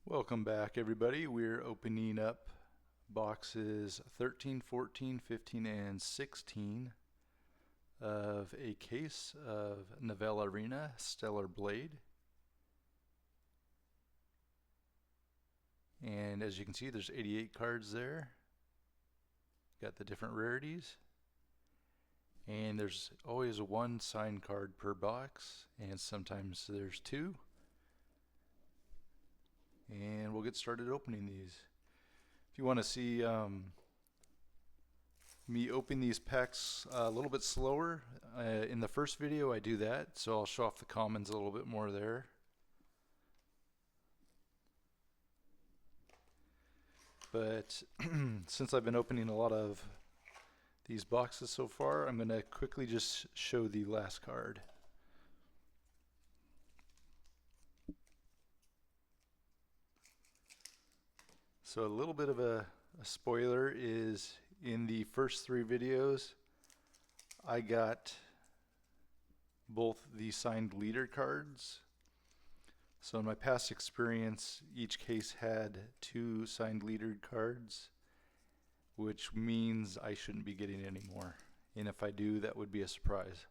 Welcome back, everybody. We're opening up boxes 13, 14, 15, and 16 of a case of Nivel Arena Stellar Blade. And as you can see, there's 88 cards there. Got the different rarities. And there's always one signed card per box, and sometimes there's two. And we'll get started opening these. If you want to see me open these packs a little bit slower, in the first video I do that, so I'll show off the commons a little bit more there. But since I've been opening a lot of these boxes so far, I'm going to quickly just show the last card. So a little bit of a spoiler is in the first three videos I got both the signed leader cards. So in my past experience, each case had two signed leader cards, which means I shouldn't be getting any more. And if I do, that would be a surprise.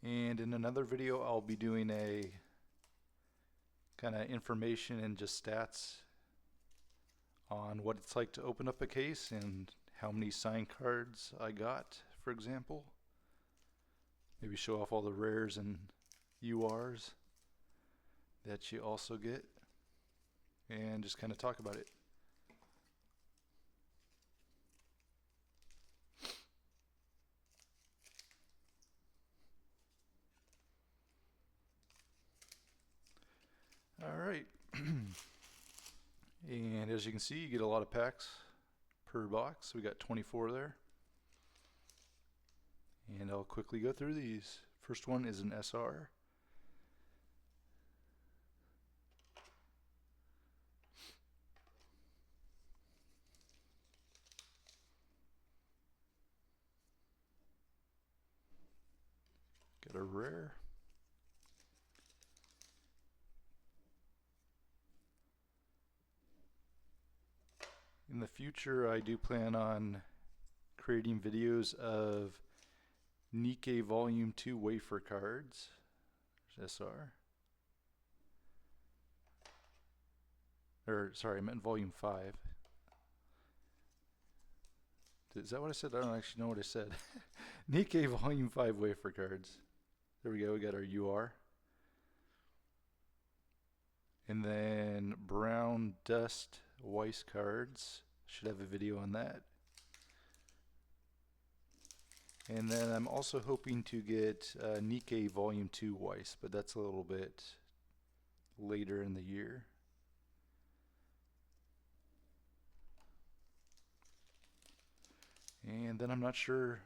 And in another video, I'll be doing a kind of information and just stats on what it's like to open up a case and how many signed cards I got, for example. Maybe show off all the rares and URs that you also get and just kind of talk about it. Alright, and as you can see, you get a lot of packs per box. We got 24 there. And I'll quickly go through these. First one is an SR. Got a rare. In the future, I do plan on creating videos of Nikkei Volume 2 wafer cards. There's SR. Or, sorry, I meant Volume 5. Is that what I said? I don't actually know what I said. Nikkei Volume 5 wafer cards. There we go, we got our UR. And then Brown Dust Weiss cards. Should have a video on that. And then I'm also hoping to get Nikkei Volume 2 Weiss, but that's a little bit later in the year. And then I'm not sure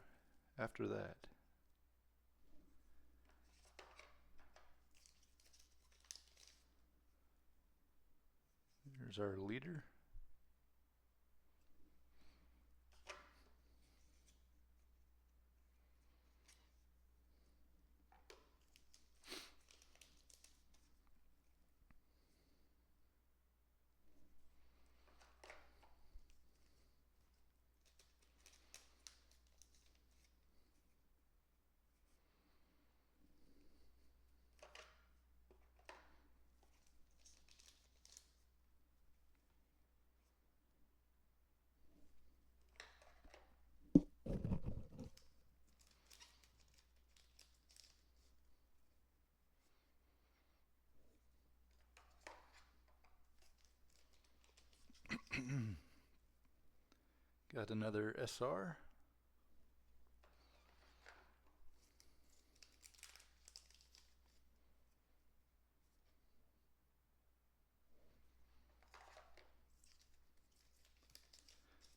after that. Here's our leader. Got another SR.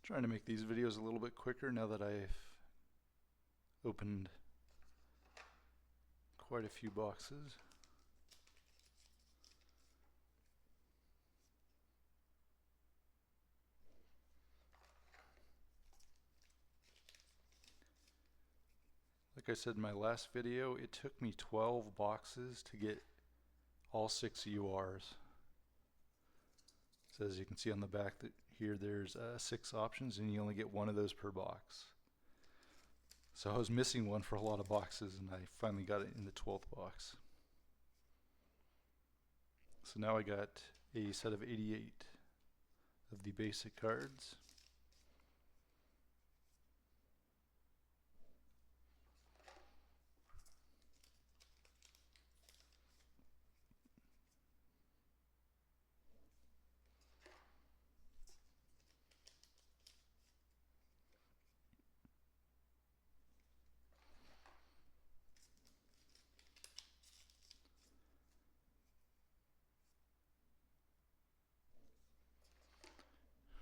Trying to make these videos a little bit quicker now that I've opened quite a few boxes. Like I said in my last video, it took me 12 boxes to get all 6 URs. So as you can see on the back that here there's 6 options and you only get one of those per box. So I was missing one for a lot of boxes and I finally got it in the 12th box. So now I got a set of 88 of the basic cards.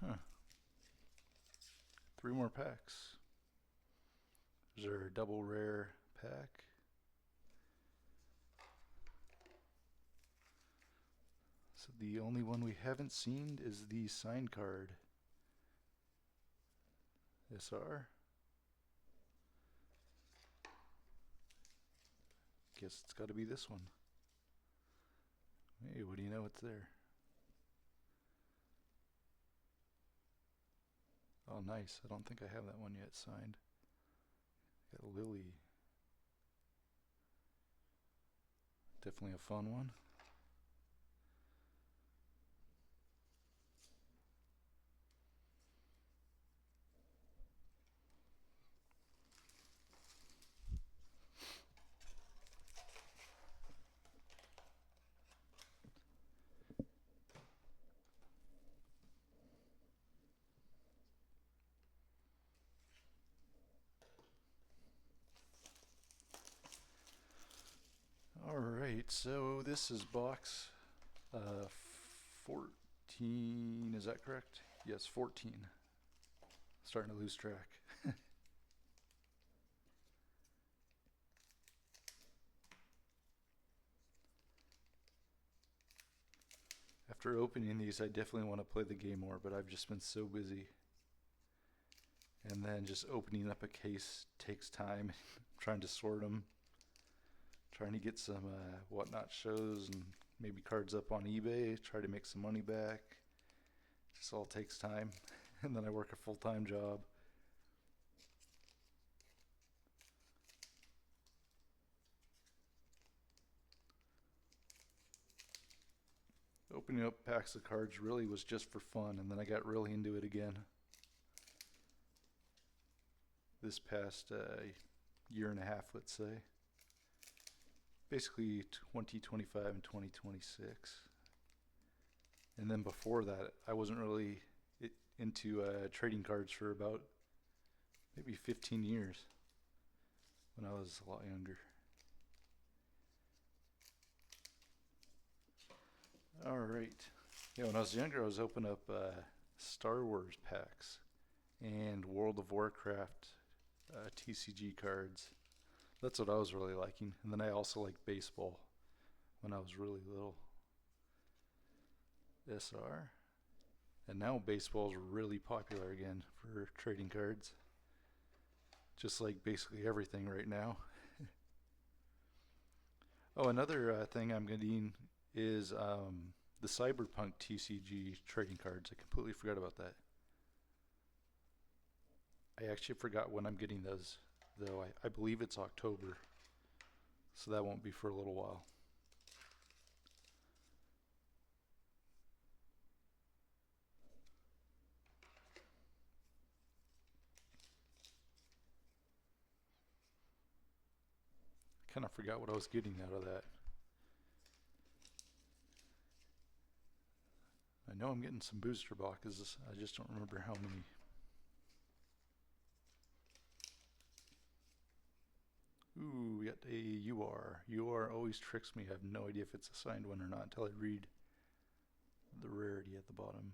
Huh. 3 more packs. There's our double rare pack. So the only one we haven't seen is the signed card. SR. Guess it's got to be this one. Hey, what do you know? It's there. Oh, nice. I don't think I have that one yet signed. Got Lily. Definitely a fun one. Alright, so this is box 14, is that correct? Yes, 14. Starting to lose track. After opening these, I definitely want to play the game more, but I've just been so busy. And then just opening up a case takes time, trying to sort them. Trying to get some whatnot shows and maybe cards up on eBay, try to make some money back. Just all takes time. And then I work a full-time job. Opening up packs of cards really was just for fun, and then I got really into it again. This past year and a half, let's say. Basically 2025 and 2026. And then before that, I wasn't really into trading cards for about maybe 15 years when I was a lot younger. Alright. Yeah, when I was younger, I was opening up Star Wars packs and World of Warcraft TCG cards. That's what I was really liking. And then I also liked baseball when I was really little. SR. And now baseball is really popular again for trading cards. Just like basically everything right now. Oh, another thing I'm getting is the Cyberpunk TCG trading cards. I completely forgot about that. I actually forgot when I'm getting those, though. I believe it's October, so that won't be for a little while. I kind of forgot what I was getting out of that. I know I'm getting some booster boxes, I just don't remember how many. Ooh, we got a UR. UR always tricks me. I have no idea if it's a signed one or not until I read the rarity at the bottom.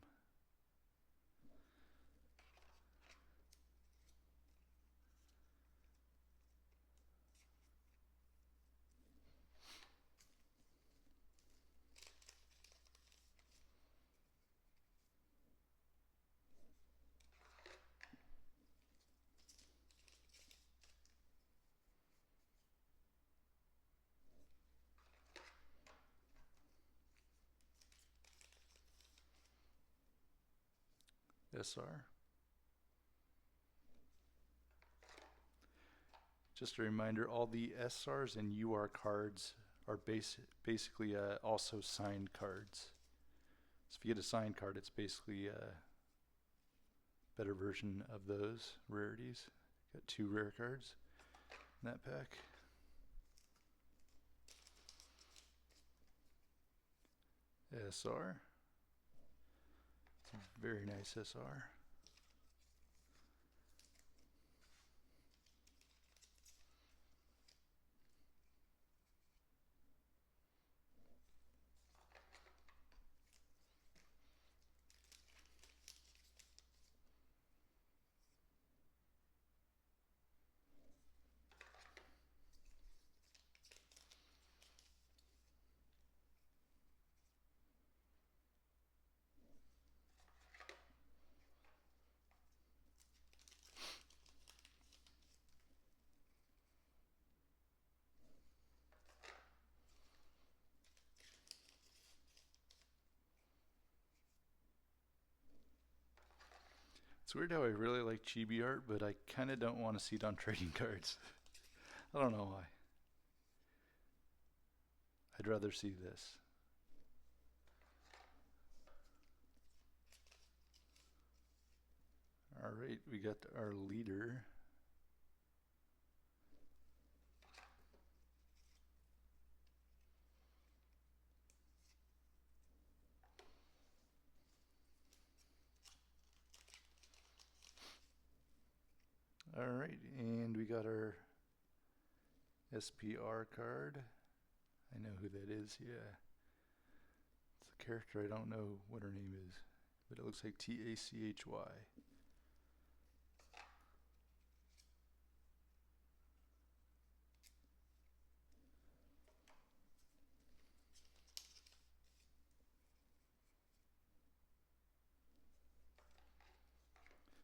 SR. Just a reminder, all the SRs and UR cards are basically also signed cards. So if you get a signed card, it's basically a better version of those rarities. Got 2 rare cards in that pack. SR. It's a very nice SR. It's weird how I really like chibi art, but I kind of don't want to see it on trading cards. I don't know why. I'd rather see this. Alright, we got our leader. Alright, and we got our SPR card. I know who that is, yeah. It's a character, I don't know what her name is, but it looks like T-A-C-H-Y.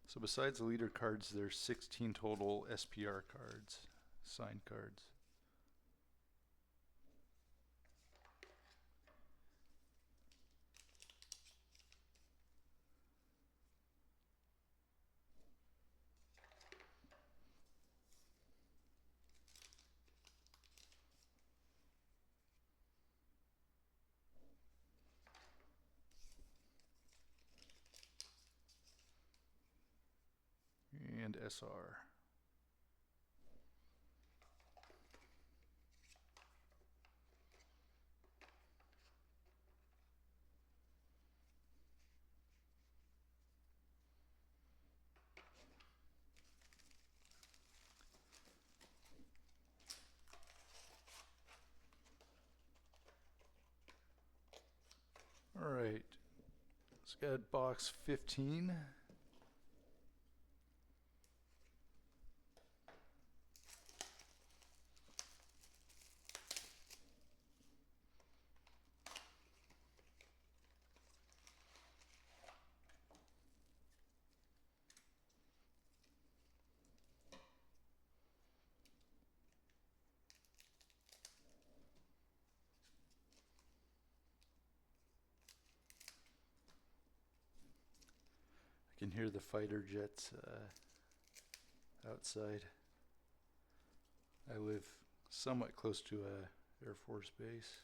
So besides the leader cards, there's 16 total SPR cards, signed cards. And SR. Alright, let's get box 15. I can hear the fighter jets outside. I live somewhat close to a Air Force base.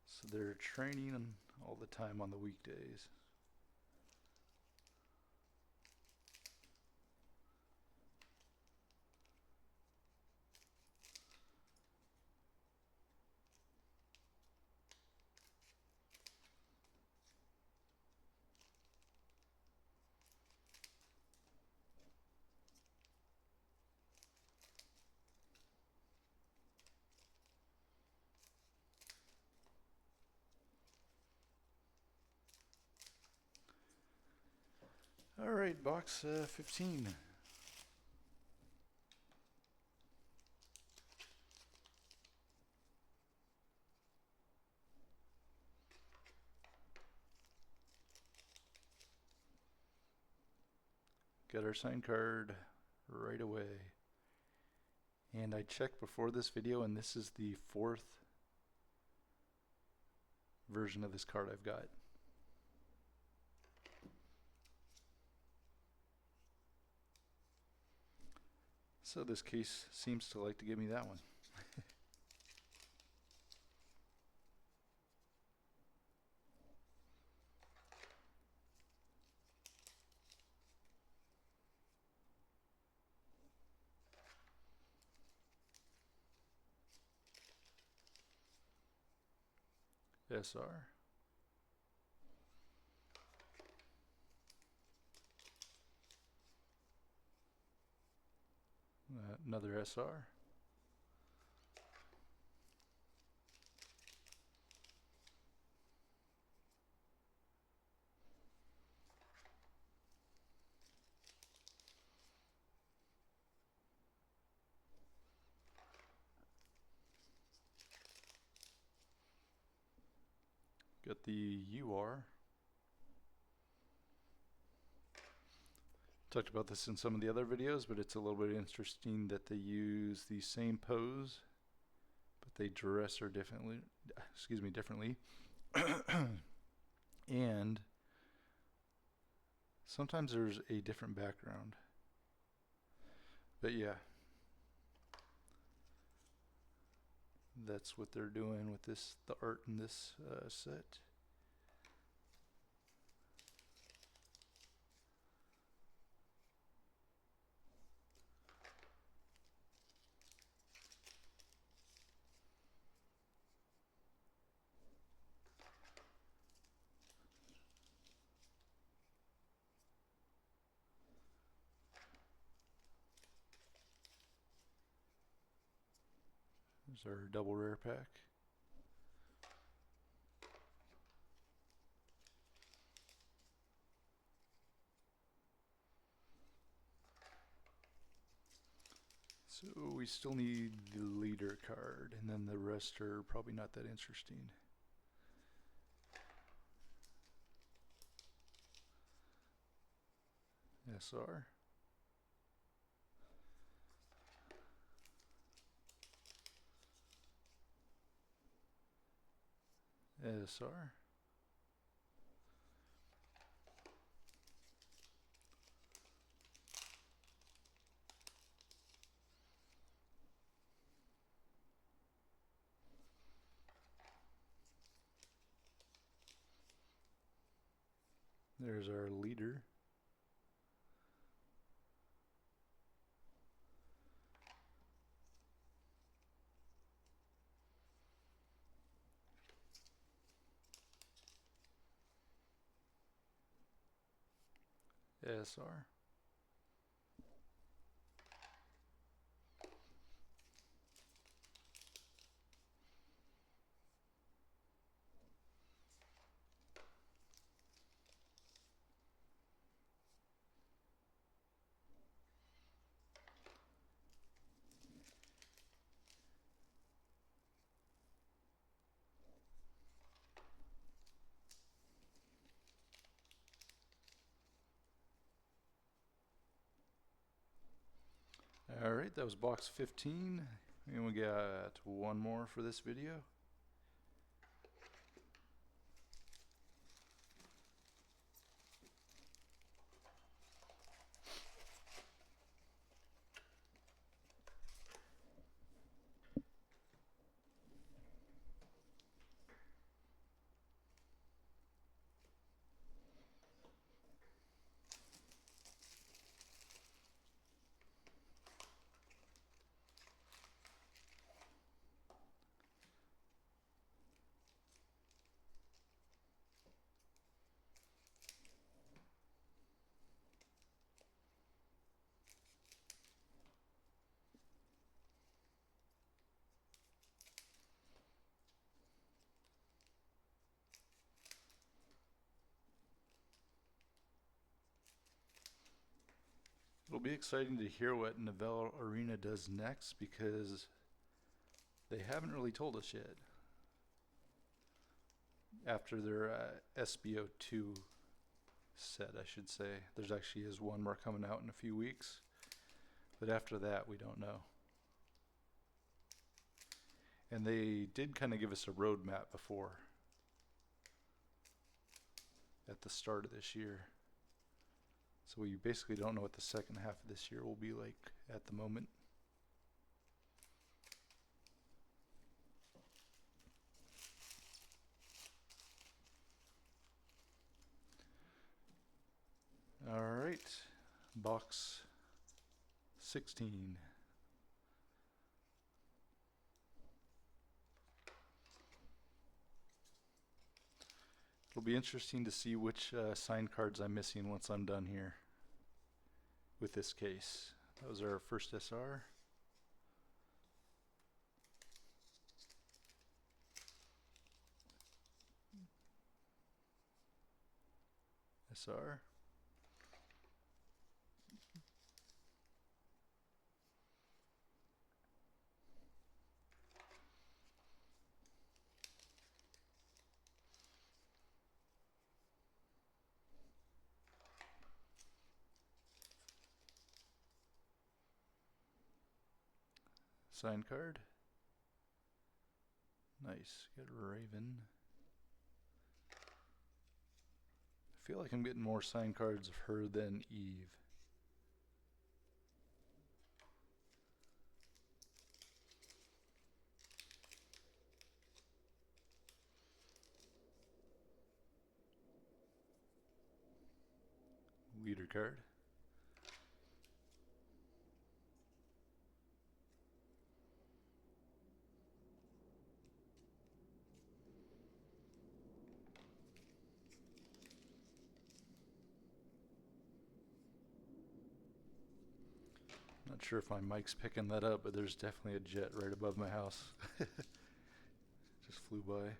So they're training all the time on the weekdays. Alright, box 15. Got our sign card right away. And I checked before this video, and this is the 4th version of this card I've got. So this case seems to like to give me that one. SR. Another SR. Got the UR. Talked about this in some of the other videos, but it's a little bit interesting that they use the same pose, but they dress her differently. Differently. And sometimes there's a different background. But yeah, that's what they're doing with this, the art in this set. There's our double rare pack. So we still need the leader card, and then the rest are probably not that interesting. SR. SR. There's our leader. SR. Alright, that was box 15, and we got one more for this video. It'll be exciting to hear what Nivel Arena does next, because they haven't really told us yet. After their SBO2 set, I should say. There's actually is one more coming out in a few weeks, but after that we don't know. And they did kind of give us a roadmap before. the start of this year. So we basically don't know what the second half of this year will be like at the moment. Alright, box 16. It'll be interesting to see which sign cards I'm missing once I'm done here with this case. That was our first SR. SR. Sign card. Nice. Got Raven. I feel like I'm getting more sign cards of her than Eve. Leader card. Not sure if my mic's picking that up, but there's definitely a jet right above my house. Just flew by.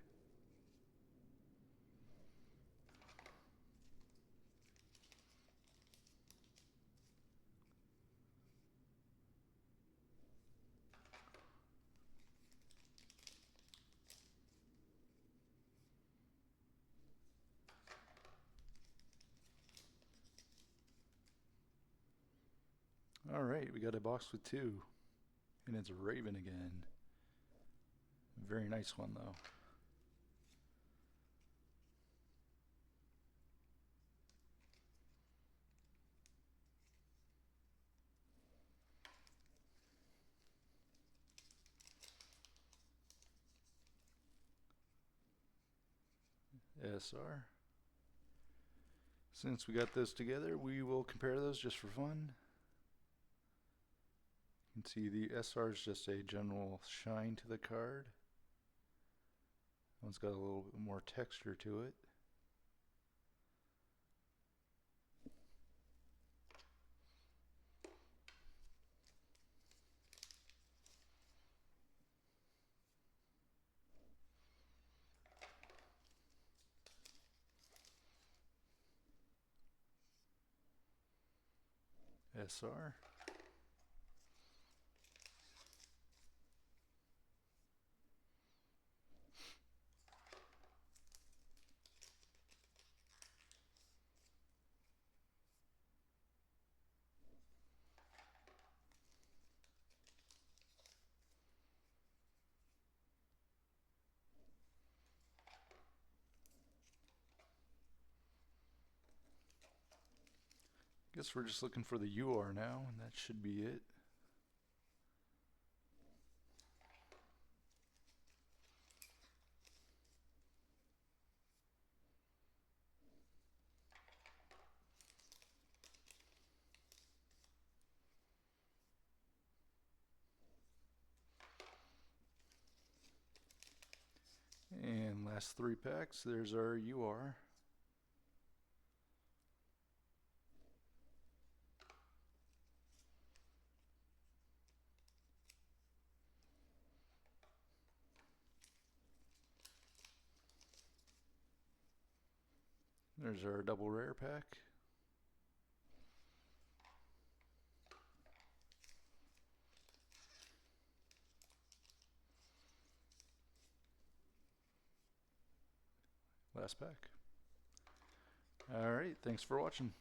Alright, we got a box with 2. And it's a Raven again. Very nice one though. SR. Since we got those together, we will compare those just for fun. You can see the SR is just a general shine to the card. One's got a little bit more texture to it. SR. Guess we're just looking for the UR now, and that should be it. And last 3 packs, there's our UR. There's our double rare pack. Last pack. Alright, thanks for watching.